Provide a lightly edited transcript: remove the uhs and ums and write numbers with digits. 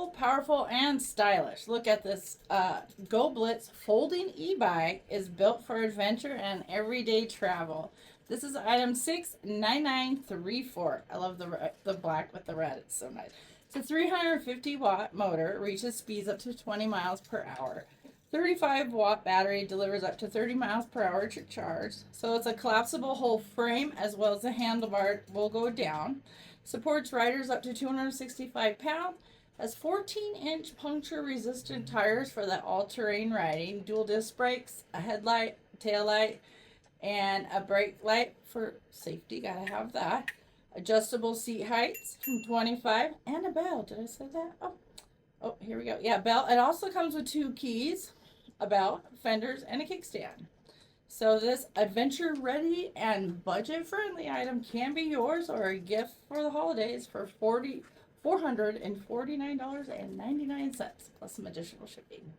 affordable, powerful, and stylish. Look at this. GoBlitz Folding E-Bike is built for adventure and everyday travel. This is item 69934. I love the black with the red. It's so nice. It's a 350 watt motor, reaches speeds up to 20 miles per hour. 35 watt battery delivers up to 30 miles per hour to charge. So it's a collapsible whole frame, as well as the handlebar will go down. Supports riders up to 265 pounds. Has 14-inch puncture resistant tires for that all-terrain riding. Dual disc brakes, a headlight, tail light, and a brake light for safety. Gotta have that. Adjustable seat heights from 25, and a bell. Did I say that? Oh, here we go. Yeah, bell. It also comes with 2 keys, a belt, fenders, and a kickstand. So this adventure ready and budget friendly item can be yours or a gift for the holidays for $449.99 plus some additional shipping.